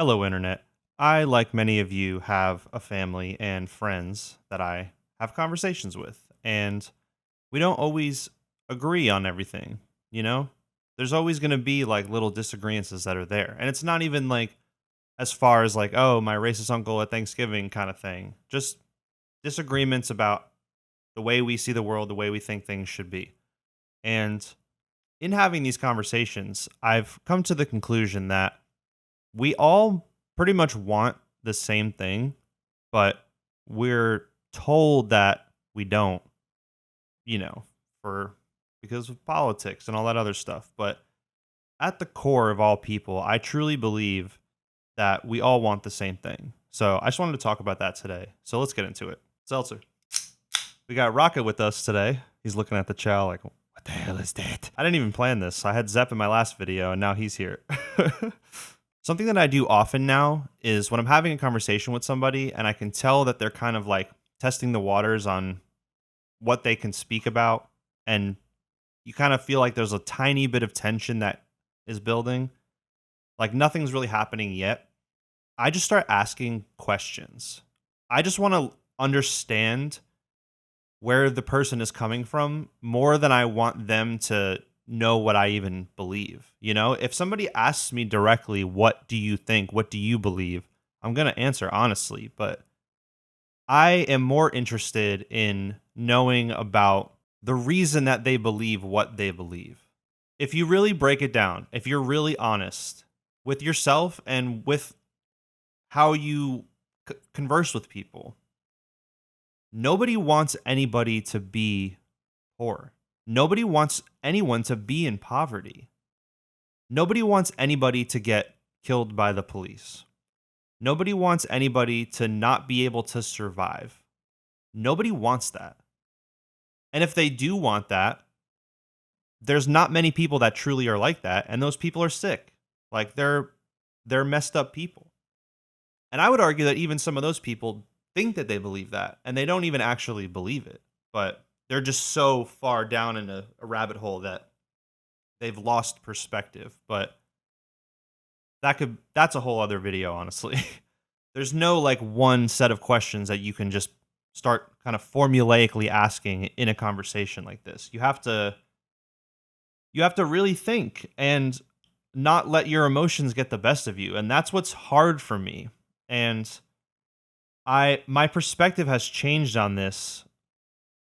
Hello, Internet. I, like many of you, have a family and friends that I have conversations with, and we don't always agree on everything, you know? There's always going to be like little disagreements that are there. And it's not even like as far as like, oh, my racist uncle at Thanksgiving kind of thing. Just disagreements about the way we see the world, the way we think things should be. And in having these conversations, I've come to the conclusion that we all pretty much want the same thing, but we're told that we don't, you know, for because of politics and all that other stuff. But at the core of all people, I truly believe that we all want the same thing. So I just wanted to talk about that today. So let's get into it. Seltzer. We got Rocket with us today. He's looking at the chow like, what the hell is that? I didn't even plan this. I had Zep in my last video and now he's here. Something that I do often now is when I'm having a conversation with somebody and I can tell that they're kind of like testing the waters on what they can speak about, and you kind of feel like there's a tiny bit of tension that is building, like nothing's really happening yet. I just start asking questions. I just want to understand where the person is coming from more than I want them to know what I even believe. You know, if somebody asks me directly, what do you think? What do you believe? I'm going to answer honestly, but I am more interested in knowing about the reason that they believe what they believe. If you really break it down, if you're really honest with yourself and with how you converse with people, nobody wants anybody to be poor. Nobody wants anyone to be in poverty. Nobody wants anybody to get killed by the police. Nobody wants anybody to not be able to survive. Nobody wants that. And if they do want that, there's not many people that truly are like that, and those people are sick. Like they're messed up people. And I would argue that even some of those people think that they believe that, and they don't even actually believe it. But they're just so far down in a rabbit hole that they've lost perspective. But that's a whole other video, honestly. There's no like one set of questions that you can just start kind of formulaically asking in a conversation like this. You have to really think and not let your emotions get the best of you. And that's what's hard for me. And my perspective has changed on this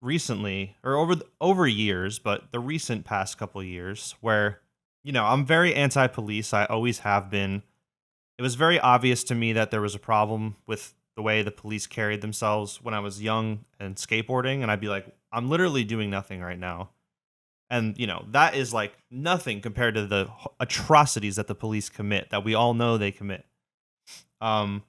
recently, or over years, but the recent past couple years, where I'm very anti-police. I always have been. It was very obvious to me that there was a problem with the way the police carried themselves when I was young and skateboarding, and I'd be like, I'm literally doing nothing right now. And that is like nothing compared to the atrocities that the police commit, that we all know they commit. Um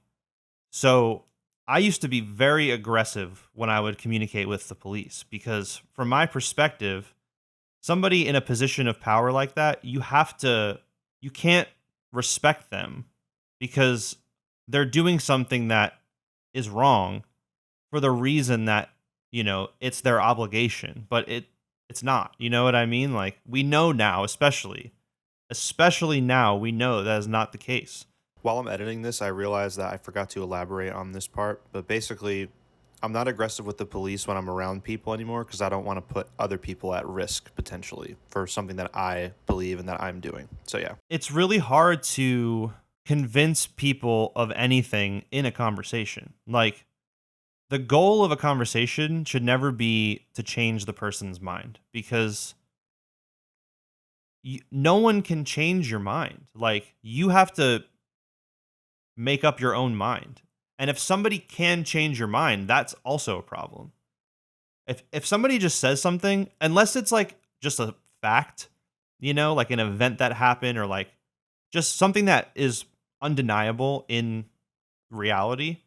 so I used to be very aggressive when I would communicate with the police, because from my perspective, somebody in a position of power like that, you can't respect them because they're doing something that is wrong for the reason that, it's their obligation, but it's not. You know what I mean? Like, we know now, especially now, we know that is not the case. While I'm editing this, I realized that I forgot to elaborate on this part, but basically, I'm not aggressive with the police when I'm around people anymore because I don't want to put other people at risk potentially for something that I believe and that I'm doing. So, yeah. It's really hard to convince people of anything in a conversation. Like, the goal of a conversation should never be to change the person's mind, because no one can change your mind. Like, you have to make up your own mind. And if somebody can change your mind, that's also a problem. If somebody just says something, unless it's like just a fact, like an event that happened, or like just something that is undeniable in reality,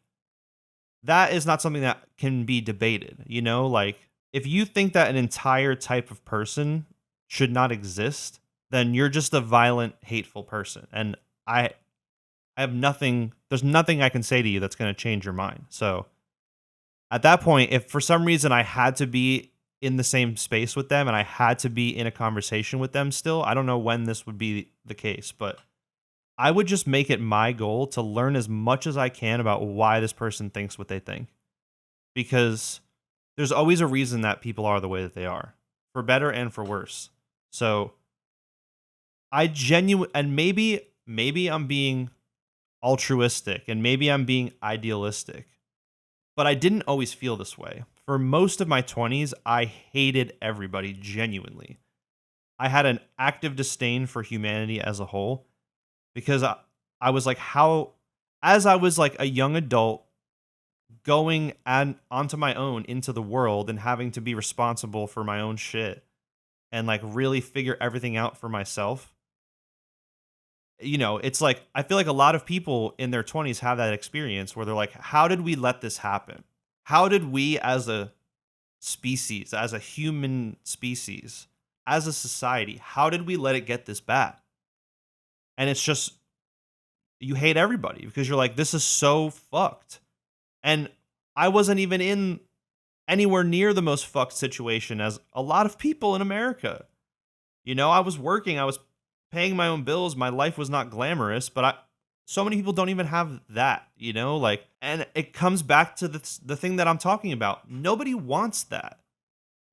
that is not something that can be debated. Like, if you think that an entire type of person should not exist, then you're just a violent, hateful person. And I have nothing, there's nothing I can say to you that's going to change your mind. So at that point, if for some reason I had to be in the same space with them and I had to be in a conversation with them still, I don't know when this would be the case, but I would just make it my goal to learn as much as I can about why this person thinks what they think, because there's always a reason that people are the way that they are, for better and for worse. So I genuine and maybe I'm being altruistic and maybe I'm being idealistic, but I didn't always feel this way. For most of my 20s, I hated everybody genuinely. I had an active disdain for humanity as a whole because I was like, how, as I was like a young adult going and onto my own into the world and having to be responsible for my own shit and like really figure everything out for myself. It's like I feel like a lot of people in their 20s have that experience where they're like, how did we let this happen? How did we as a species, as a human species, as a society, how did we let it get this bad? And it's just you hate everybody because you're like, this is so fucked. And I wasn't even in anywhere near the most fucked situation as a lot of people in America. I was working, I was paying my own bills, my life was not glamorous, but so many people don't even have that, like, and it comes back to the thing that I'm talking about. Nobody wants that.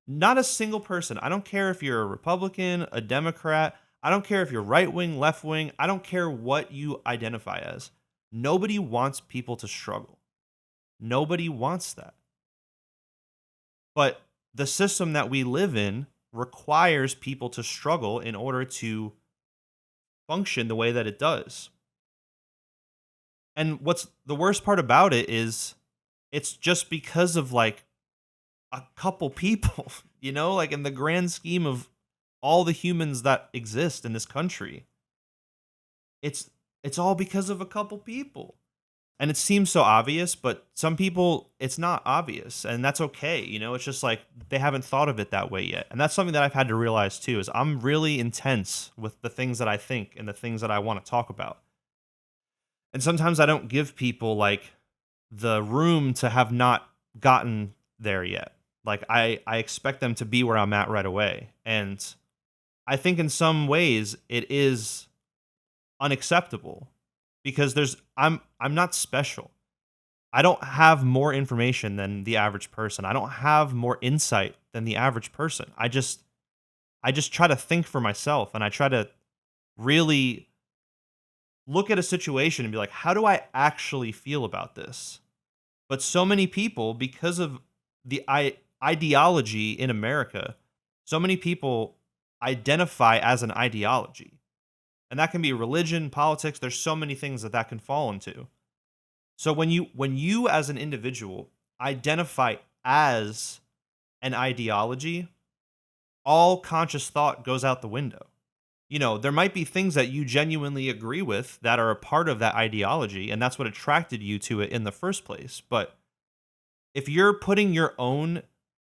Not a single person. I don't care if you're a Republican, a Democrat, I don't care if you're right wing, left wing, I don't care what you identify as. Nobody wants people to struggle. Nobody wants that. But the system that we live in requires people to struggle in order to function the way that it does. And what's the worst part about it is it's just because of like a couple people, like in the grand scheme of all the humans that exist in this country. It's all because of a couple people. And it seems so obvious, but some people it's not obvious, and that's okay. It's just like they haven't thought of it that way yet. And that's something that I've had to realize too is I'm really intense with the things that I think and the things that I want to talk about. And sometimes I don't give people like the room to have not gotten there yet. Like I expect them to be where I'm at right away. And I think in some ways it is unacceptable because I'm not special. I don't have more information than the average person. I don't have more insight than the average person. I just try to think for myself and I try to really look at a situation and be like, how do I actually feel about this? But so many people, because of the ideology in America, so many people identify as an ideology. And that can be religion, politics, there's so many things that can fall into. So when you as an individual identify as an ideology, all conscious thought goes out the window. There might be things that you genuinely agree with that are a part of that ideology, and that's what attracted you to it in the first place. But if you're putting your own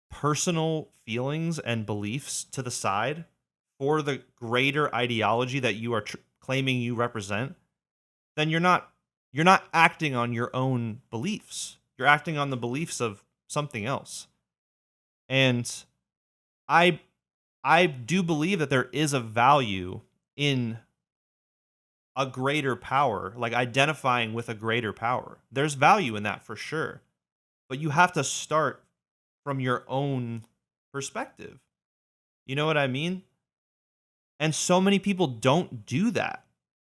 personal feelings and beliefs to the side for the greater ideology that you are claiming you represent, then you're not acting on your own beliefs. You're acting on the beliefs of something else. And I I do believe that there is a value in a greater power, like identifying with a greater power. There's value in that for sure. But you have to start from your own perspective. You know what I mean? And so many people don't do that.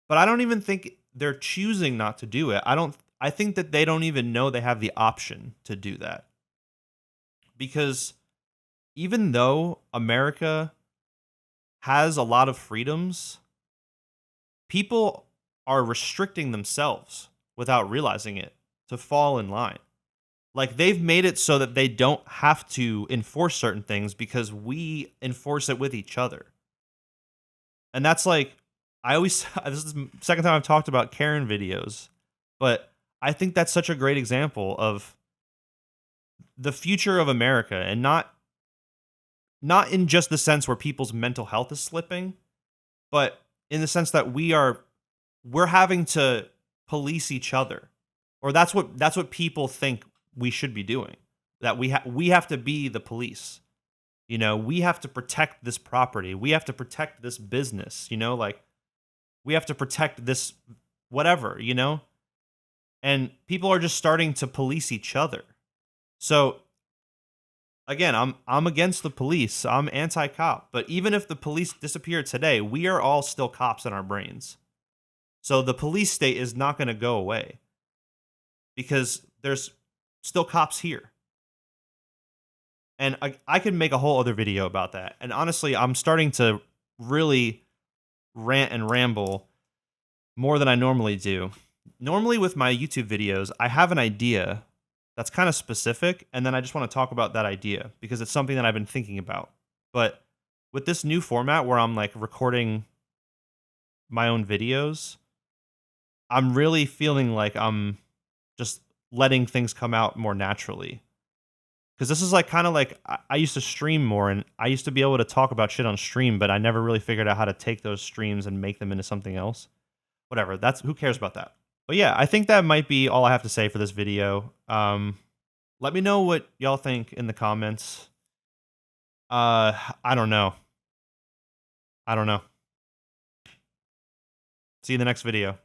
But I don't even think they're choosing not to do it. I think that they don't even know they have the option to do that. Because even though America has a lot of freedoms, people are restricting themselves without realizing it to fall in line. Like they've made it so that they don't have to enforce certain things because we enforce it with each other. And that's like, I always, this is the second time I've talked about Karen videos, but I think that's such a great example of the future of America, and not in just the sense where people's mental health is slipping, but in the sense that we're having to police each other. Or that's what people think we should be doing. That we have to be the police. You know, we have to protect this property. We have to protect this business, like we have to protect this whatever, you know? And people are just starting to police each other. So again, I'm against the police. I'm anti-cop. But even if the police disappeared today, we are all still cops in our brains. So the police state is not going to go away because there's still cops here. And I could make a whole other video about that. And honestly, I'm starting to really rant and ramble more than I normally do. Normally with my YouTube videos, I have an idea that's kind of specific, and then I just want to talk about that idea because it's something that I've been thinking about. But with this new format where I'm like recording my own videos, I'm really feeling like I'm just letting things come out more naturally. Because this is like kind of like I used to stream more and I used to be able to talk about shit on stream, but I never really figured out how to take those streams and make them into something else. Whatever. That's who cares about that. But yeah, I think that might be all I have to say for this video. Let me know what y'all think in the comments. I don't know. I don't know. See you in the next video.